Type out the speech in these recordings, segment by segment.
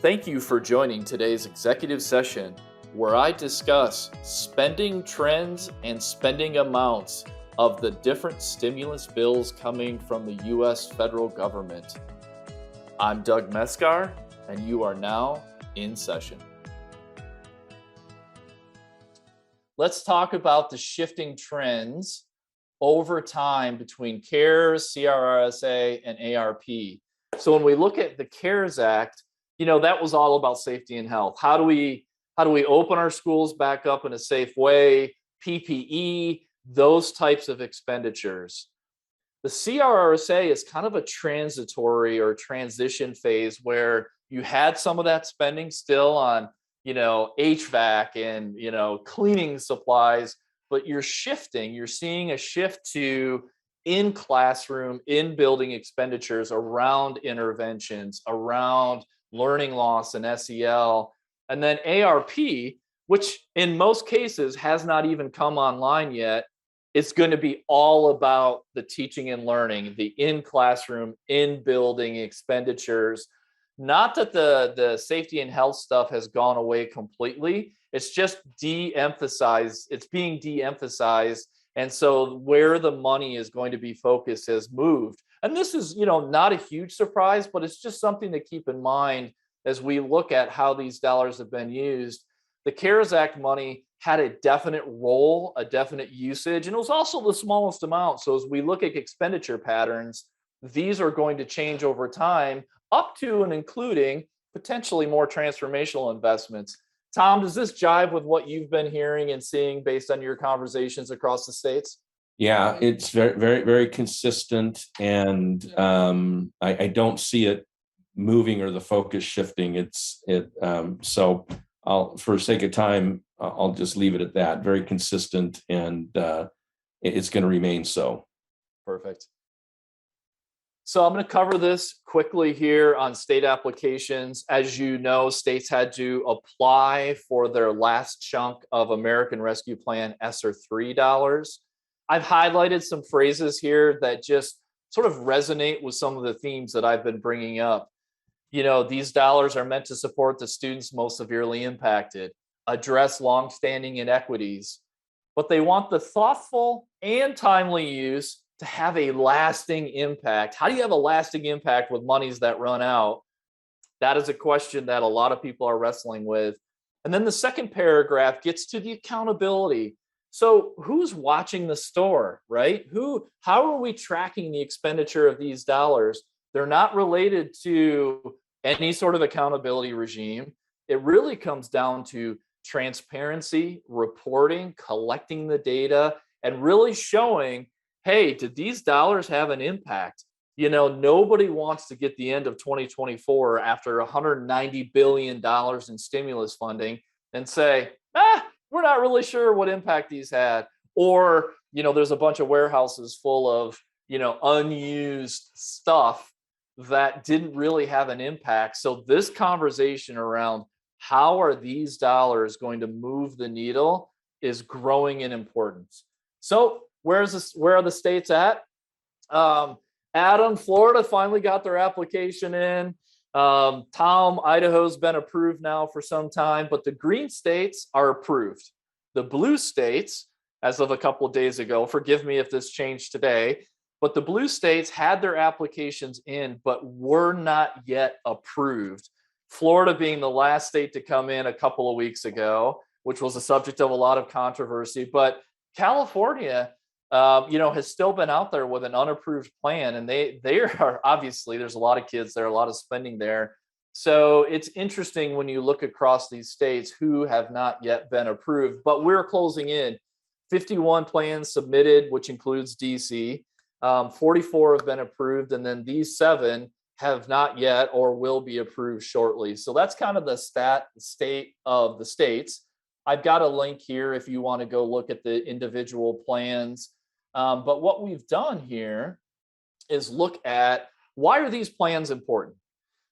Thank you for joining today's executive session, where I discuss spending trends and spending amounts of the different stimulus bills coming from the U.S. federal government. I'm Doug Meskar, and you are now in session. Let's talk about the shifting trends over time between CARES, CRRSA, and ARP. So when we look at the CARES Act, that was all about safety and health. How do we open our schools back up in a safe way? PPE, those types of expenditures. The CRRSA is kind of a transitory or transition phase where you had some of that spending still on, HVAC and, cleaning supplies, but you're seeing a shift to in classroom, in building expenditures around interventions, around learning loss and SEL. And then ARP, which in most cases has not even come online yet, it's going to be all about the teaching and learning, the in classroom, in building expenditures. Not that the safety and health stuff has gone away completely. It's just de-emphasized. It's being de-emphasized. And so where the money is going to be focused has moved. And this is, not a huge surprise, but it's just something to keep in mind as we look at how these dollars have been used. The CARES Act money had a definite role, a definite usage, and it was also the smallest amount. So as we look at expenditure patterns, these are going to change over time, up to and including potentially more transformational investments. Tom, does this jive with what you've been hearing and seeing based on your conversations across the states? Yeah, it's very, very, very consistent, and I don't see it moving or the focus shifting. So for sake of time, I'll just leave it at that. Very consistent, and it's going to remain so. Perfect. So I'm going to cover this quickly here on state applications. As you know, states had to apply for their last chunk of American Rescue Plan ESSER III dollars. I've highlighted some phrases here that just sort of resonate with some of the themes that I've been bringing up. These dollars are meant to support the students most severely impacted, address longstanding inequities, but they want the thoughtful and timely use to have a lasting impact. How do you have a lasting impact with monies that run out? That is a question that a lot of people are wrestling with. And then the second paragraph gets to the accountability. So who's watching the store, right? How are we tracking the expenditure of these dollars? They're not related to any sort of accountability regime. It really comes down to transparency, reporting, collecting the data, and really showing, hey, did these dollars have an impact? Nobody wants to get the end of 2024 after $190 billion in stimulus funding and say, we're not really sure what impact these had. Or, there's a bunch of warehouses full of, unused stuff that didn't really have an impact. So this conversation around how are these dollars going to move the needle is growing in importance. So where are the states at? Adam, Florida finally got their application in. Tom, Idaho's been approved now for some time, but the green states are approved. The blue states, as of a couple of days ago, forgive me if this changed today, but the blue states had their applications in, but were not yet approved. Florida being the last state to come in a couple of weeks ago, which was the subject of a lot of controversy, but California, has still been out there with an unapproved plan, and they are obviously, there's a lot of kids there, a lot of spending there. So it's interesting when you look across these states who have not yet been approved, but we're closing in. 51 plans submitted, which includes DC. 44 have been approved, and then these 7 have not yet or will be approved shortly. So that's kind of the state of the states. I've got a link here if you want to go look at the individual plans. But what we've done here is look at, why are these plans important?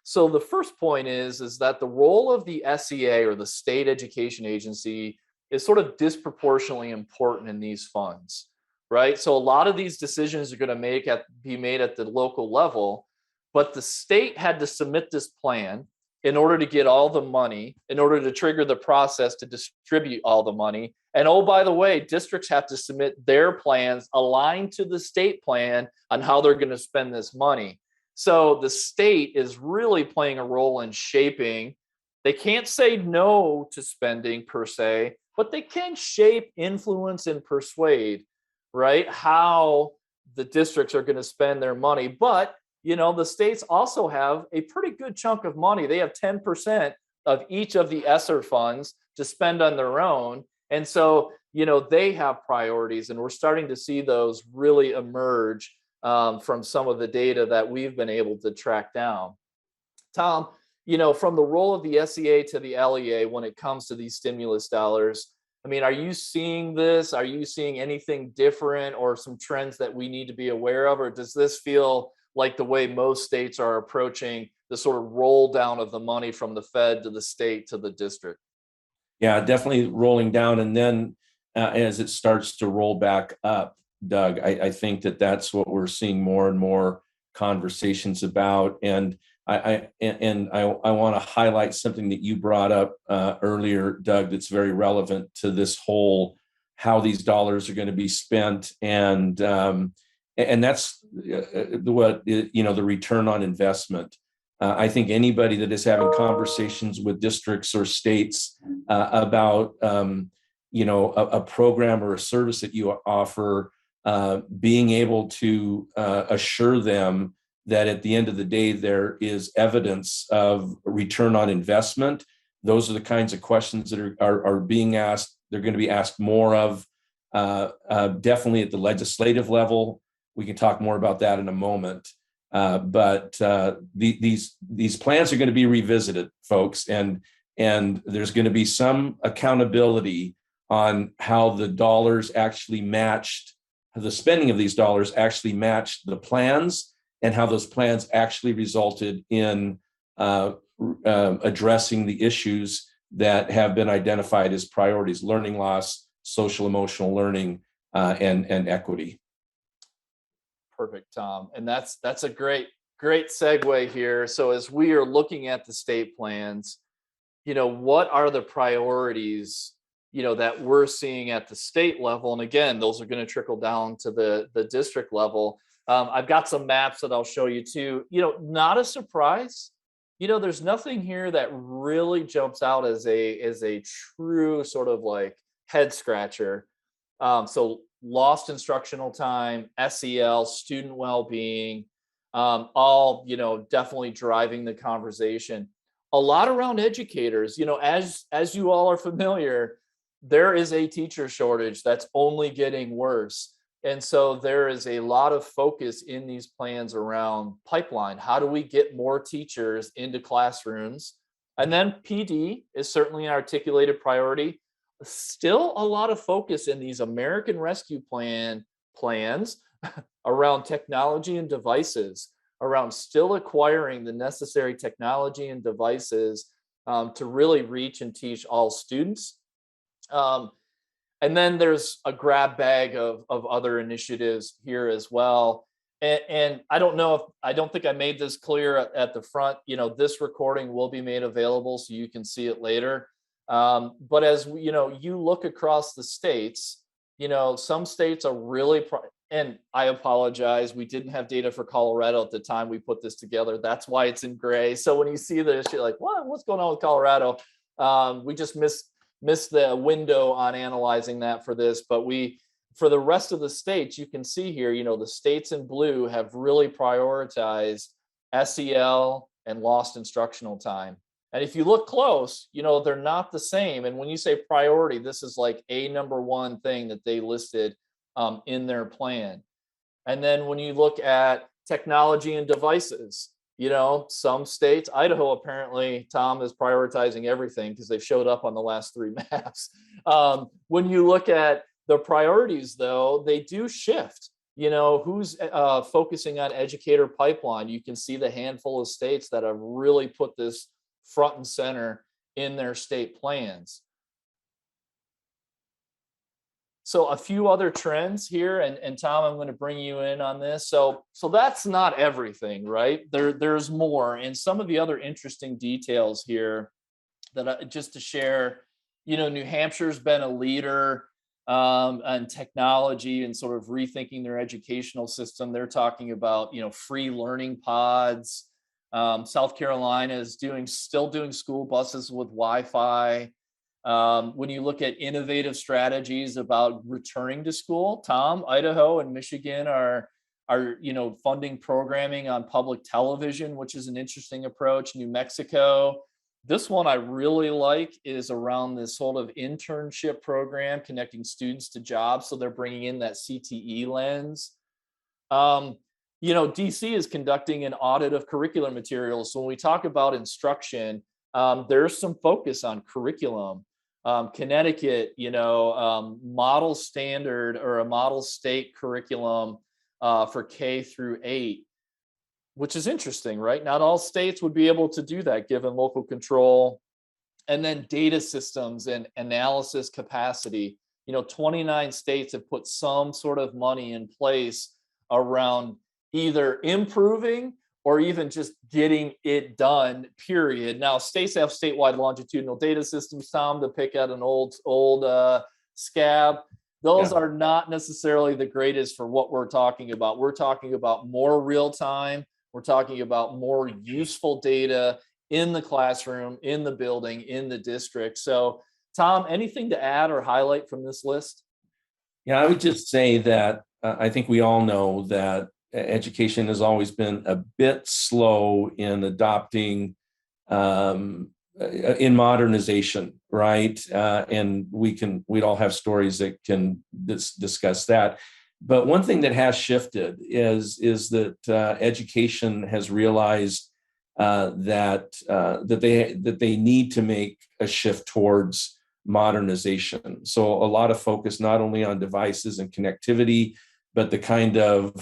So the first point is that the role of the SEA, or the state education agency, is sort of disproportionately important in these funds, right? So a lot of these decisions are going to be made at the local level, but the state had to submit this plan. in order to get all the money, in order to trigger the process to distribute all the money. And oh, by the way, districts have to submit their plans aligned to the state plan on how they're going to spend this money. So the state is really playing a role in shaping. They can't say no to spending per se, but they can shape, influence, and persuade, right, how the districts are going to spend their money. But the states also have a pretty good chunk of money. They have 10% of each of the ESSER funds to spend on their own. And so, they have priorities, and we're starting to see those really emerge from some of the data that we've been able to track down. Tom, from the role of the SEA to the LEA when it comes to these stimulus dollars, I mean, are you seeing this? Are you seeing anything different or some trends that we need to be aware of? Or does this feel like the way most states are approaching the sort of roll down of the money from the Fed to the state to the district? Yeah, definitely rolling down. And then as it starts to roll back up, Doug, I think that's what we're seeing more and more conversations about. And I want to highlight something that you brought up earlier, Doug, that's very relevant to this whole how these dollars are going to be spent, and that's what the return on investment. I think anybody that is having conversations with districts or states about a program or a service that you offer, being able to assure them that at the end of the day there is evidence of return on investment. Those are the kinds of questions that are being asked. They're going to be asked more of, definitely at the legislative level. We can talk more about that in a moment. But these plans are going to be revisited, folks, and there's going to be some accountability on how the dollars actually matched, the spending of these dollars actually matched the plans, and how those plans actually resulted in addressing the issues that have been identified as priorities: learning loss, social emotional learning, and equity. Perfect, Tom. And that's a great segue here. So as we are looking at the state plans, what are the priorities, that we're seeing at the state level? And again, those are going to trickle down to the district level. I've got some maps that I'll show you too. Not a surprise. There's nothing here that really jumps out as a true sort of like head scratcher. So lost instructional time, SEL, student well-being, all definitely driving the conversation. A lot around educators. As you all are familiar, there is a teacher shortage that's only getting worse. And so there is a lot of focus in these plans around pipeline. How do we get more teachers into classrooms? And then PD is certainly an articulated priority. Still a lot of focus in these American Rescue plans around technology and devices, around still acquiring the necessary technology and devices to really reach and teach all students. And then there's a grab bag of other initiatives here as well. And I don't think I made this clear at the front. This recording will be made available so you can see it later. But as you look across the states, some states are really, and I apologize, we didn't have data for Colorado at the time we put this together. That's why it's in gray. So when you see this, you're like, what's going on with Colorado? We just missed the window on analyzing that for this. But for the rest of the states, you can see here, the states in blue have really prioritized SEL and lost instructional time. And if you look close, they're not the same. And when you say priority, this is like a number one thing that they listed in their plan. And then when you look at technology and devices, some states, Idaho apparently, Tom, is prioritizing everything because they've showed up on the last 3 maps. When you look at the priorities, though, they do shift. Who's focusing on educator pipeline? You can see the handful of states that have really put this front and center in their state plans. So a few other trends here, and Tom, I'm going to bring you in on this. So that's not everything, right? There's more, and some of the other interesting details here that just to share. New Hampshire's been a leader on technology and sort of rethinking their educational system. They're talking about free learning pods. South Carolina is still doing school buses with Wi-Fi. When you look at innovative strategies about returning to school, Tom, Idaho and Michigan are funding programming on public television, which is an interesting approach. New Mexico, this one I really like, is around this sort of internship program connecting students to jobs. So they're bringing in that CTE lens. DC is conducting an audit of curriculum materials. So when we talk about instruction, there's some focus on curriculum. Connecticut, model standard or a model state curriculum for K through 8, which is interesting, right? Not all states would be able to do that given local control. And then data systems and analysis capacity. 29 states have put some sort of money in place around either improving or even just getting it done, period. Now, states have statewide longitudinal data systems, Tom, to pick at an old scab. Those are not necessarily the greatest for what we're talking about. We're talking about more real time. We're talking about more useful data in the classroom, in the building, in the district. So, Tom, anything to add or highlight from this list? Yeah, I would just say that I think we all know that education has always been a bit slow in adopting in modernization, right? And we'd all have stories that can discuss that. But one thing that has shifted is that education has realized that they need to make a shift towards modernization. So a lot of focus not only on devices and connectivity, but the kind of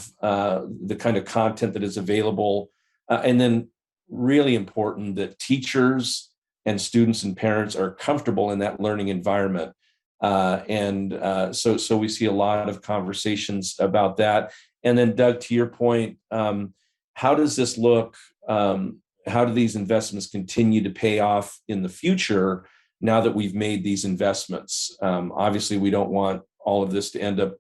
content that is available, and then really important that teachers and students and parents are comfortable in that learning environment. So we see a lot of conversations about that. And then, Doug, to your point, how does this look? How do these investments continue to pay off in the future now that we've made these investments? Obviously, we don't want all of this to end up,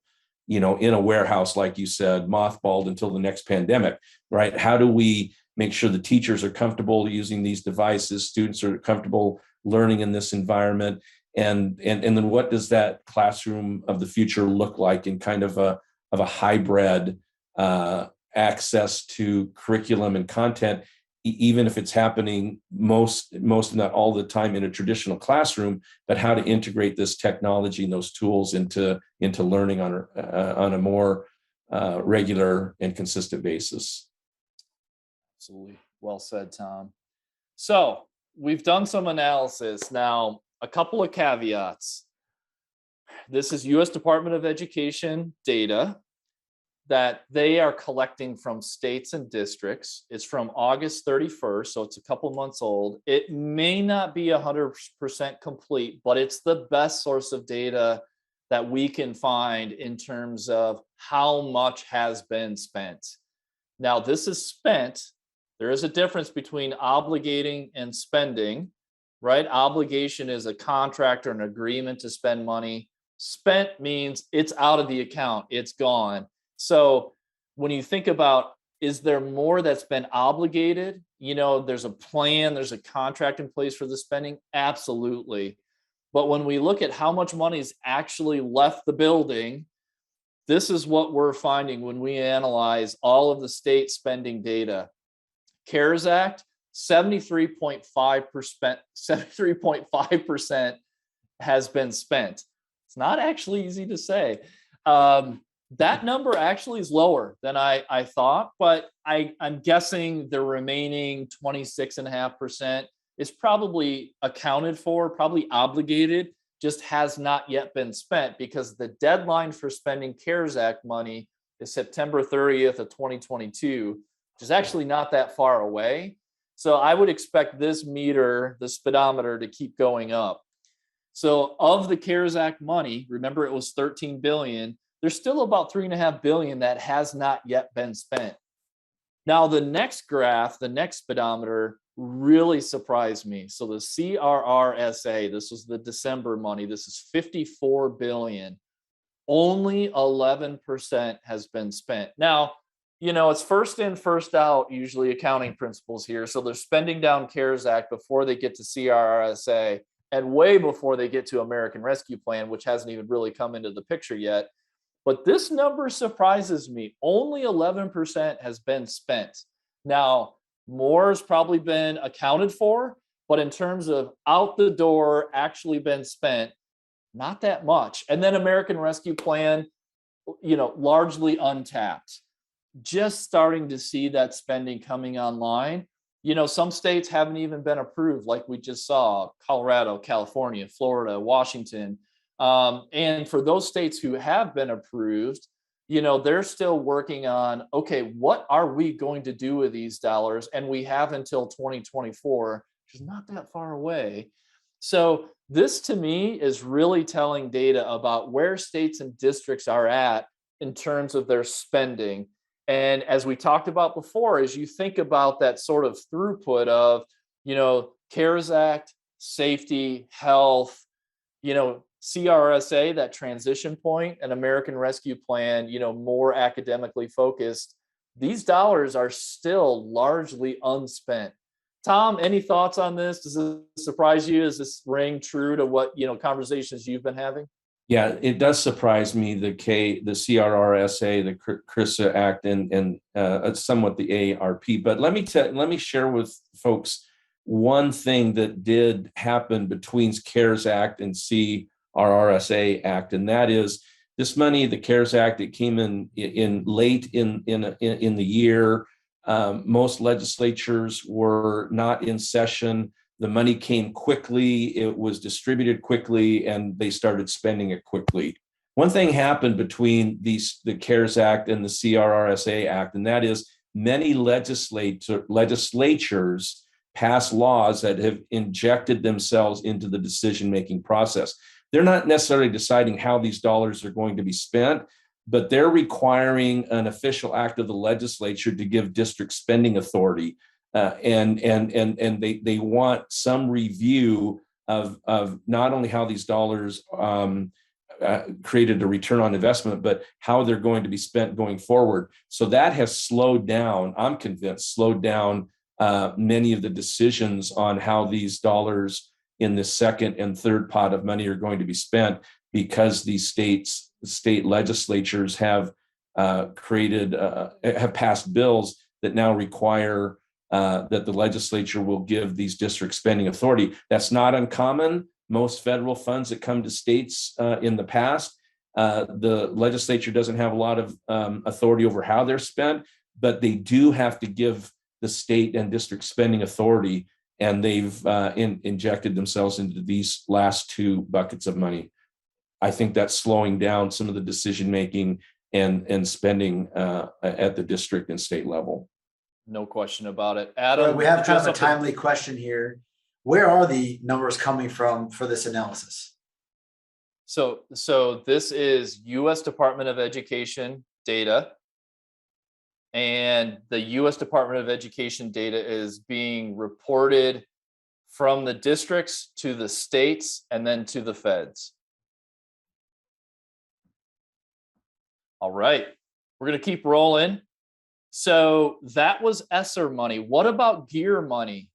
in a warehouse, like you said, mothballed until the next pandemic, right? How do we make sure the teachers are comfortable using these devices, students are comfortable learning in this environment? And then what does that classroom of the future look like in kind of a hybrid access to curriculum and content, even if it's happening most if not all the time in a traditional classroom, but how to integrate this technology and those tools into learning on a more regular and consistent basis. Absolutely. Well said, Tom. So we've done some analysis. Now, a couple of caveats. This is U.S. Department of Education data that they are collecting from states and districts. It's from August 31st, so it's a couple months old. It may not be 100% complete, but it's the best source of data that we can find in terms of how much has been spent. Now, this is spent. There is a difference between obligating and spending, right? Obligation is a contract or an agreement to spend money. Spent means it's out of the account, it's gone. So when you think about, is there more that's been obligated? There's a plan, there's a contract in place for the spending. Absolutely. But when we look at how much money's actually left the building, this is what we're finding when we analyze all of the state spending data. CARES Act, 73.5% has been spent. It's not actually easy to say. That number actually is lower than I thought, but I'm guessing the remaining 26.5% is probably accounted for, probably obligated, just has not yet been spent because the deadline for spending CARES Act money is September 30th of 2022, which is actually not that far away. So I would expect this meter, the speedometer, to keep going up. So of the CARES Act money, remember it was 13 billion, there's still about 3.5 billion that has not yet been spent. Now, the next graph, the next speedometer really surprised me. So the CRRSA, this was the December money, this is 54 billion. Only 11% has been spent. Now, it's first in, first out, usually accounting principles here. So they're spending down CARES Act before they get to CRRSA and way before they get to American Rescue Plan, which hasn't even really come into the picture yet. But this number surprises me. Only 11% has been spent. Now, more has probably been accounted for, but in terms of out the door, actually been spent, not that much. And then American Rescue Plan, largely untapped. Just starting to see that spending coming online. Some states haven't even been approved, like we just saw: Colorado, California, Florida, Washington. And for those states who have been approved, they're still working on, okay, what are we going to do with these dollars? And we have until 2024, which is not that far away. So this to me is really telling data about where states and districts are at in terms of their spending. And as we talked about before, as you think about that sort of throughput of, CARES Act, safety, health, CRSA, that transition point, and American Rescue Plan, more academically focused, these dollars are still largely unspent. Tom, any thoughts on this? Does this surprise you? Does this ring true to what, conversations you've been having? Yeah, it does surprise me, the CRRSA, the CRSA Act, and somewhat the ARP. But let me share with folks one thing that did happen between CARES Act and CRRSA Act, and that is this money, the CARES Act, it came in late in the year. Most legislatures were not in session. The money came quickly, it was distributed quickly, and they started spending it quickly. One thing happened between the CARES Act and the CRRSA Act, and that is many legislatures passed laws that have injected themselves into the decision-making process. They're not necessarily deciding how these dollars are going to be spent, but they're requiring an official act of the legislature to give district spending authority. And they want some review of not only how these dollars created a return on investment, but how they're going to be spent going forward. So that has slowed down, I'm convinced, many of the decisions on how these dollars in the second and third pot of money are going to be spent, because these state legislatures have passed bills that now require that the legislature will give these districts spending authority. That's not uncommon. Most federal funds that come to states in the past, the legislature doesn't have a lot of authority over how they're spent, but they do have to give the state and district spending authority, and they've injected themselves into these last two buckets of money. I think that's slowing down some of the decision making and spending at the district and state level. No question about it. Adam, we have kind of a timely question here. Where are the numbers coming from for this analysis? So this is U.S. Department of Education data. And the U.S. Department of Education data is being reported from the districts to the states and then to the feds. All right, we're going to keep rolling. So that was ESSER money. What about GEAR money?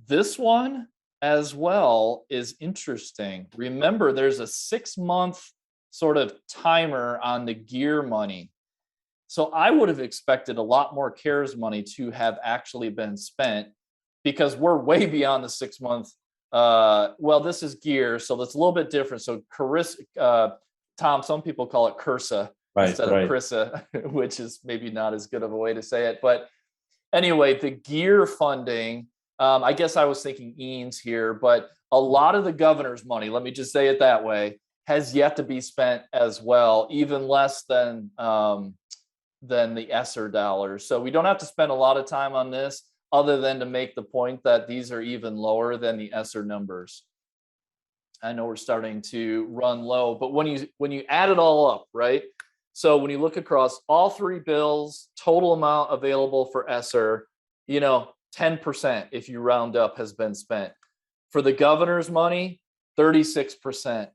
This one as well is interesting. Remember, there's a 6-month sort of timer on the GEAR money. So I would have expected a lot more CARES money to have actually been spent, because we're way beyond the 6-month. Well, this is GEAR, so that's a little bit different. So Tom, some people call it CRSA. Instead of CRSA, which is maybe not as good of a way to say it. But anyway, the GEAR funding, I guess I was thinking EANS here, but a lot of the governor's money, let me just say it that way, has yet to be spent as well, even less than the ESSER dollars. So we don't have to spend a lot of time on this, other than to make the point that these are even lower than the ESSER numbers. I know we're starting to run low, but when you add it all up, right? So when you look across all three bills, total amount available for ESSER, 10% if you round up has been spent. For the governor's money, 36%.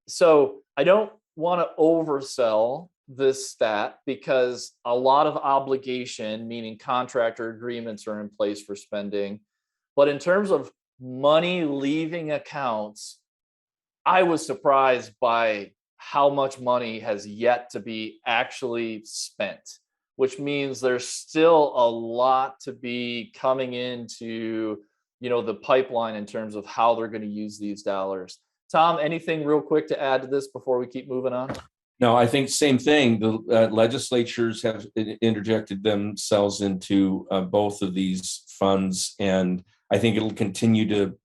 So I don't want to oversell this stat because a lot of obligation, meaning contractor agreements, are in place for spending. But in terms of money leaving accounts, I was surprised by how much money has yet to be actually spent, which means there's still a lot to be coming into, the pipeline in terms of how they're going to use these dollars. Tom, anything real quick to add to this before we keep moving on? No, I think same thing. The legislatures have interjected themselves into both of these funds, and I think it'll continue to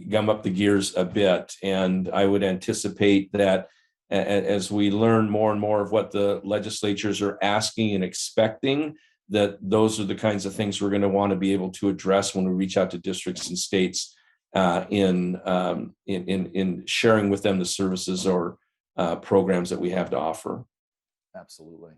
gum up the gears a bit. And I would anticipate that as we learn more and more of what the legislatures are asking and expecting, that those are the kinds of things we're going to want to be able to address when we reach out to districts and states in sharing with them the services or programs that we have to offer. Absolutely.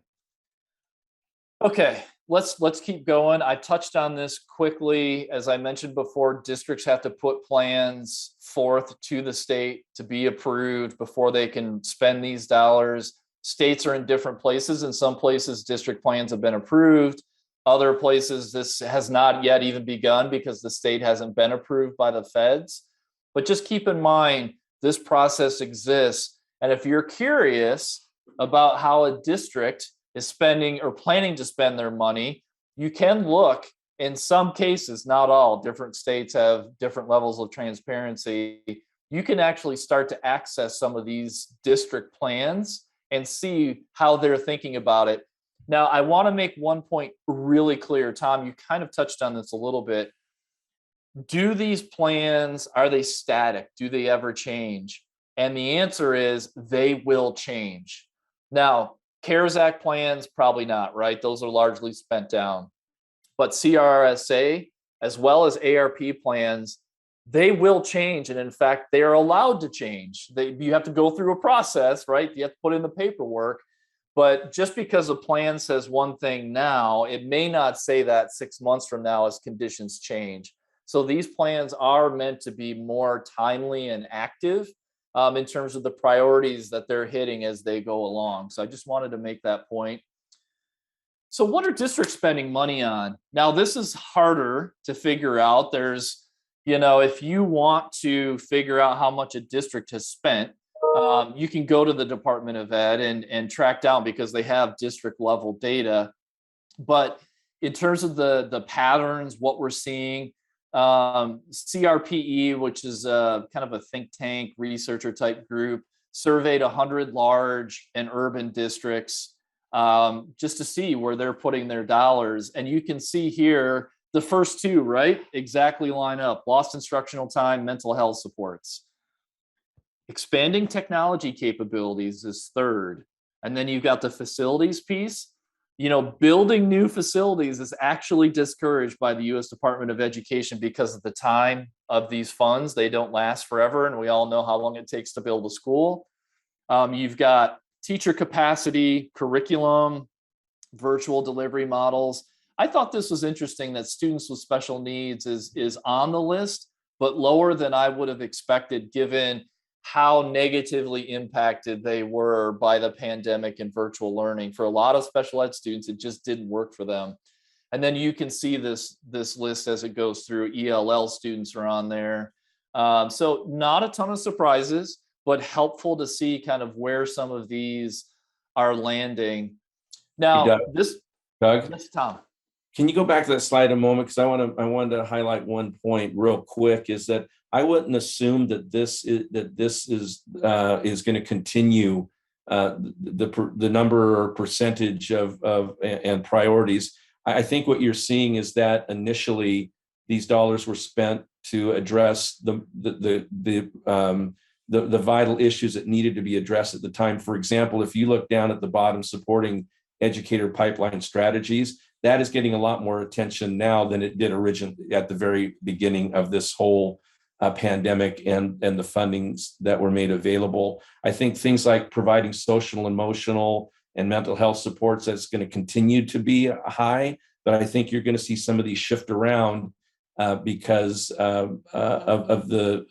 Okay, let's keep going. I touched on this quickly. As I mentioned before, districts have to put plans forth to the state to be approved before they can spend these dollars. States are in different places. In some places, district plans have been approved. Other places, this has not yet even begun because the state hasn't been approved by the feds. But just keep in mind, this process exists. And if you're curious about how a district is spending or planning to spend their money, you can look. In some cases, not all, different states have different levels of transparency. You can actually start to access some of these district plans and see how they're thinking about it. Now, I want to make one point really clear. Tom, you kind of touched on this a little bit. Do these plans, are they static? Do they ever change? And the answer is they will change. Now, CARES Act plans, probably not, right? Those are largely spent down. But CRSA, as well as ARP plans, they will change. And in fact, they are allowed to change. You have to go through a process, right? You have to put in the paperwork. But just because a plan says one thing now, it may not say that 6 months from now as conditions change. So these plans are meant to be more timely and active in terms of the priorities that they're hitting as they go along. So I just wanted to make that point. So what are districts spending money on? Now, this is harder to figure out. There's, if you want to figure out how much a district has spent, you can go to the Department of Ed and track down because they have district level data. But in terms of the patterns, what we're seeing, CRPE, which is kind of a think tank researcher type group, surveyed 100 large and urban districts just to see where they're putting their dollars. And you can see here the first two, right, exactly line up. Lost instructional time, mental health supports. Expanding technology capabilities is third. And then you've got the facilities piece. Building new facilities is actually discouraged by the U.S. Department of Education because of the time of these funds. They don't last forever, and we all know how long it takes to build a school. You've got teacher capacity, curriculum, virtual delivery models. I thought this was interesting that students with special needs is on the list, but lower than I would have expected given how negatively impacted they were by the pandemic and virtual learning. For a lot of special ed students, it just didn't work for them. And then you can see this list as it goes through. ELL students are on there. So not a ton of surprises, but helpful to see kind of where some of these are landing. Now, Doug, yes, Tom. Can you go back to that slide a moment? Because I wanted to highlight one point real quick, is that I wouldn't assume that this is going to continue the number or percentage of and priorities. I think what you're seeing is that initially these dollars were spent to address the vital issues that needed to be addressed at the time. For example, if you look down at the bottom, supporting educator pipeline strategies, that is getting a lot more attention now than it did originally at the very beginning of this whole pandemic and the fundings that were made available. I think things like providing social, emotional, and mental health supports, that's going to continue to be high, but I think you're going to see some of these shift around because of the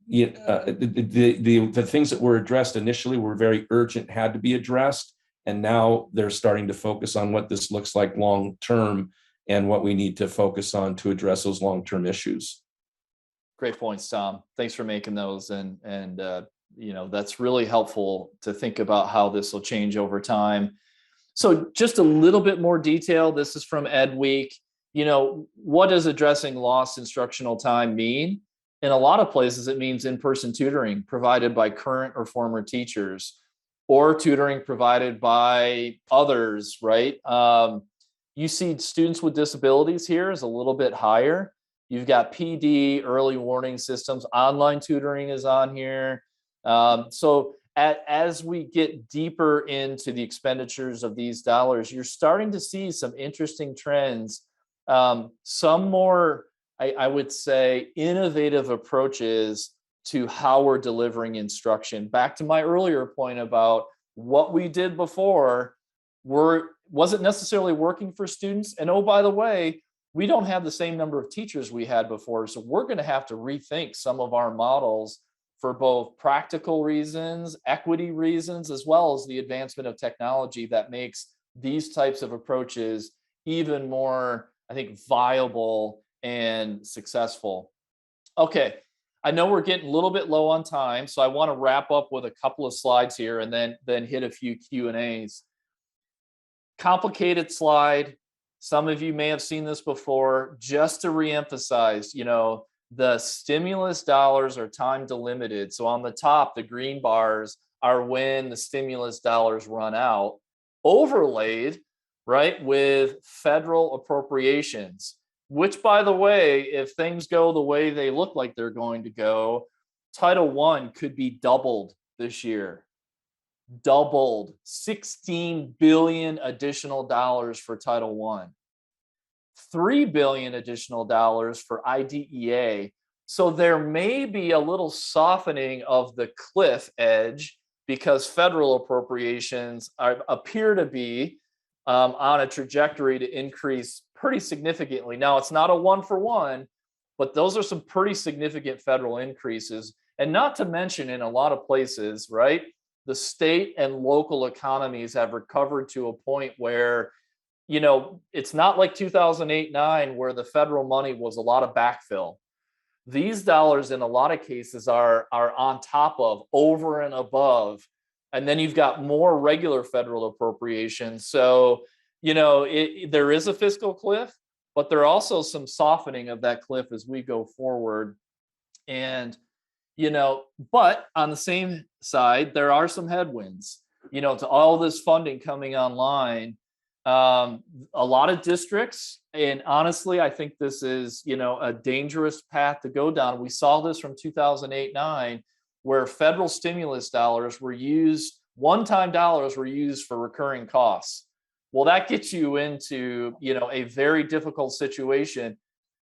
the things that were addressed initially were very urgent, had to be addressed, and now they're starting to focus on what this looks like long term and what we need to focus on to address those long term issues. Great points, Tom. Thanks for making those, and that's really helpful to think about how this will change over time. So just a little bit more detail. This is from Ed Week. What does addressing lost instructional time mean? In a lot of places, it means in-person tutoring provided by current or former teachers, or tutoring provided by others, right? You see students with disabilities here is a little bit higher. You've got PD, early warning systems, online tutoring is on here. As we get deeper into the expenditures of these dollars, you're starting to see some interesting trends, some more, I would say, innovative approaches to how we're delivering instruction. Back to my earlier point about what we did before wasn't necessarily working for students. And oh, by the way, we don't have the same number of teachers we had before. So we're going to have to rethink some of our models for both practical reasons, equity reasons, as well as the advancement of technology that makes these types of approaches even more, I think, viable and successful. Okay, I know we're getting a little bit low on time, so I want to wrap up with a couple of slides here and then hit a few Q&As. Complicated slide. Some of you may have seen this before. Just to reemphasize, the stimulus dollars are time delimited. So on the top, the green bars are when the stimulus dollars run out, overlaid, right, with federal appropriations, which, by the way, if things go the way they look like they're going to go, Title I could be doubled this year. Doubled. 16 billion additional dollars for Title I. 3 billion additional dollars for IDEA. So there may be a little softening of the cliff edge because federal appropriations appear to be on a trajectory to increase pretty significantly. Now, it's not a one-for-one, but those are some pretty significant federal increases. And not to mention, in a lot of places, right, the state and local economies have recovered to a point where, it's not like 2008-9 where the federal money was a lot of backfill. These dollars in a lot of cases are on top of, over and above, and then you've got more regular federal appropriations. So, there is a fiscal cliff, but there are also some softening of that cliff as we go forward. And, but on the same side, there are some headwinds, to all this funding coming online. A lot of districts, and honestly, I think this is, a dangerous path to go down. We saw this from 2008-9, where federal stimulus dollars were used, one-time dollars were used for recurring costs. Well, that gets you into, a very difficult situation.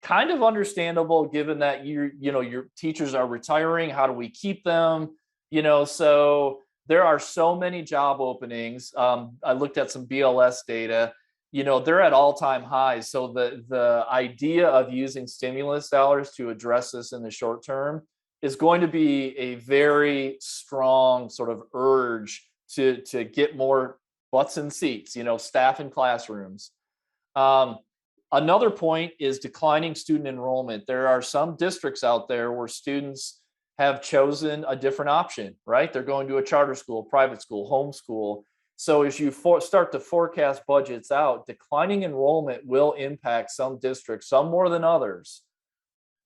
Kind of understandable given that your teachers are retiring. How do we keep them? So there are so many job openings. I looked at some BLS data. They're at all-time highs. So the idea of using stimulus dollars to address this in the short term is going to be a very strong sort of urge to get more butts in seats, staff in classrooms. Another point is declining student enrollment. There are some districts out there where students have chosen a different option, right? They're going to a charter school, private school, homeschool. So as you start to forecast budgets out, declining enrollment will impact some districts, some more than others.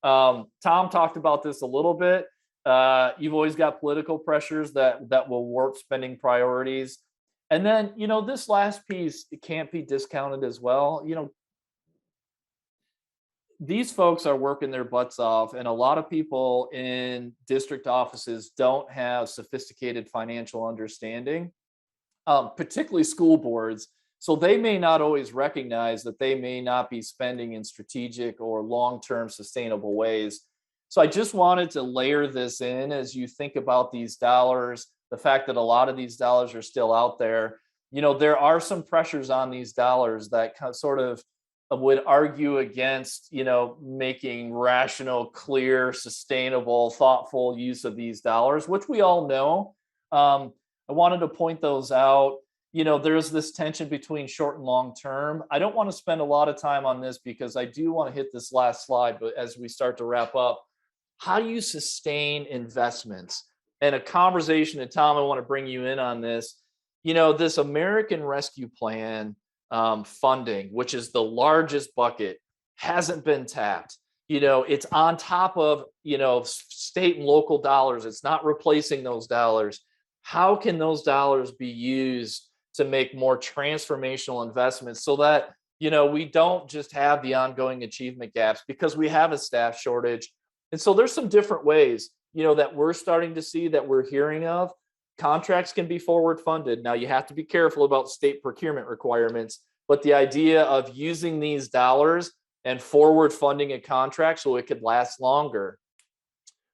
Tom talked about this a little bit. You've always got political pressures that will warp spending priorities. And then, this last piece, it can't be discounted as well. These folks are working their butts off, and a lot of people in district offices don't have sophisticated financial understanding, particularly school boards. So they may not always recognize that they may not be spending in strategic or long-term sustainable ways. So I just wanted to layer this in as you think about these dollars, the fact that a lot of these dollars are still out there. There are some pressures on these dollars that sort of would argue against, making rational, clear, sustainable, thoughtful use of these dollars, which we all know. I wanted to point those out. There's this tension between short and long term. I don't want to spend a lot of time on this because I do want to hit this last slide, but as we start to wrap up, how do you sustain investments? And a conversation, and Tom, I want to bring you in on this. This American Rescue Plan funding, which is the largest bucket, hasn't been tapped. It's on top of, state and local dollars. It's not replacing those dollars. How can those dollars be used to make more transformational investments so that, we don't just have the ongoing achievement gaps, because we have a staff shortage. And so there's some different ways, that we're starting to see, that we're hearing of. Contracts can be forward funded. Now, you have to be careful about state procurement requirements, but the idea of using these dollars and forward funding a contract so it could last longer.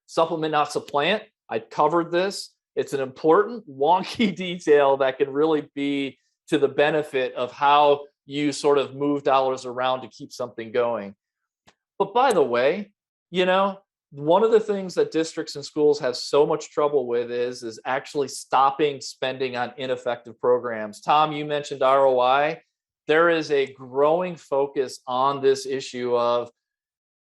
Supplement, not supplant. I covered this. It's an important, wonky detail that can really be to the benefit of how you sort of move dollars around to keep something going. But by the way, one of the things that districts and schools have so much trouble with is actually stopping spending on ineffective programs. Tom, you mentioned ROI. There is a growing focus on this issue of,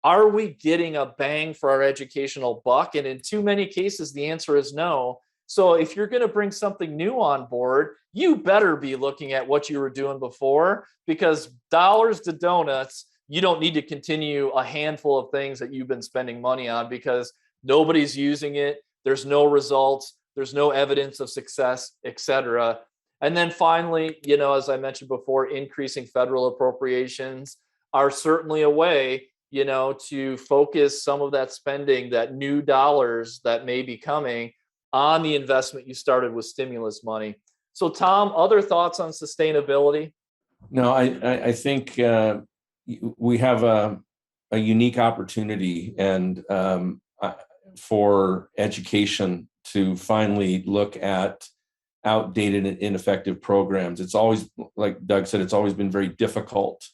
are we getting a bang for our educational buck? And in too many cases, the answer is no. So if you're going to bring something new on board, you better be looking at what you were doing before, because dollars to donuts, you don't need to continue a handful of things that you've been spending money on because nobody's using it. There's no results. There's no evidence of success, et cetera. And then finally, as I mentioned before, increasing federal appropriations are certainly a way, to focus some of that spending, that new dollars that may be coming, on the investment you started with stimulus money. So Tom, other thoughts on sustainability? No, I think we have a unique opportunity and for education to finally look at outdated and ineffective programs. It's always, like Doug said, it's always been very difficult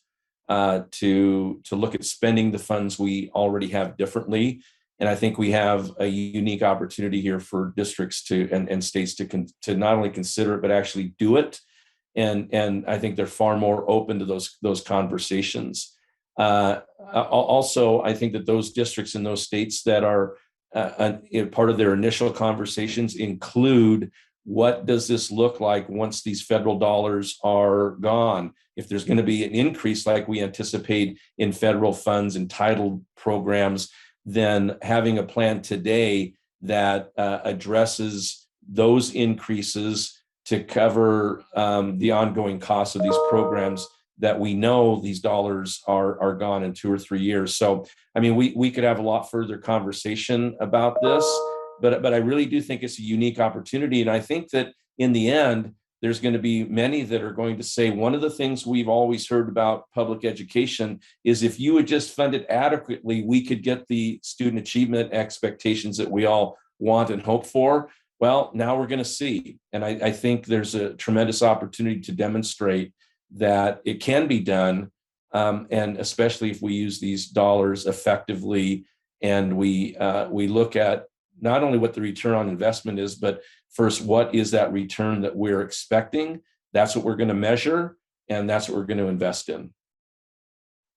to look at spending the funds we already have differently. And I think we have a unique opportunity here for districts and states to not only consider it, but actually do it. And I think they're far more open to those conversations. Also, I think that those districts in those states that are part of their initial conversations include, what does this look like once these federal dollars are gone? If there's going to be an increase like we anticipate in federal funds, entitled programs, then having a plan today that addresses those increases to cover the ongoing costs of these programs that we know these dollars are gone in 2 or 3 years. So, I mean, we could have a lot further conversation about this, but I really do think it's a unique opportunity. And I think that in the end, there's going to be many that are going to say, one of the things we've always heard about public education is if you would just fund it adequately, we could get the student achievement expectations that we all want and hope for. Well, now we're going to see. And I think there's a tremendous opportunity to demonstrate that it can be done. And especially if we use these dollars effectively and we look at not only what the return on investment is, but first, what is that return that we're expecting? That's what we're going to measure, and that's what we're going to invest in.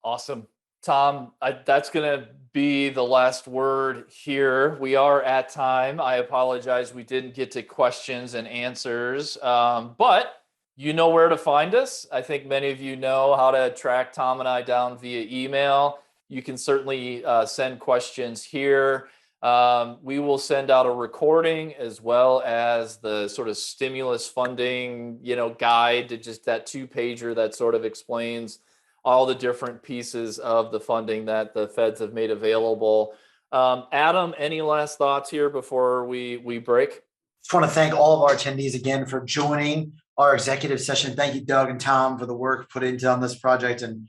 Awesome. Tom, that's going to be the last word here. We are at time. I apologize. We didn't get to questions and answers, but you know where to find us. I think many of you know how to track Tom and I down via email. You can certainly send questions here. We will send out a recording as well as the sort of stimulus funding, guide, to just that 2-pager that sort of explains all the different pieces of the funding that the feds have made available. Adam, any last thoughts here before we break? Just want to thank all of our attendees again for joining our executive session. Thank you, Doug and Tom, for the work put into on this project. And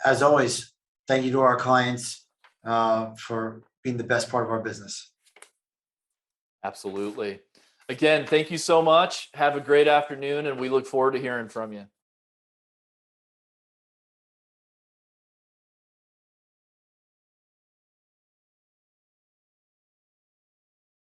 as always, thank you to our clients for being the best part of our business. Absolutely. Again, thank you so much. Have a great afternoon, and we look forward to hearing from you.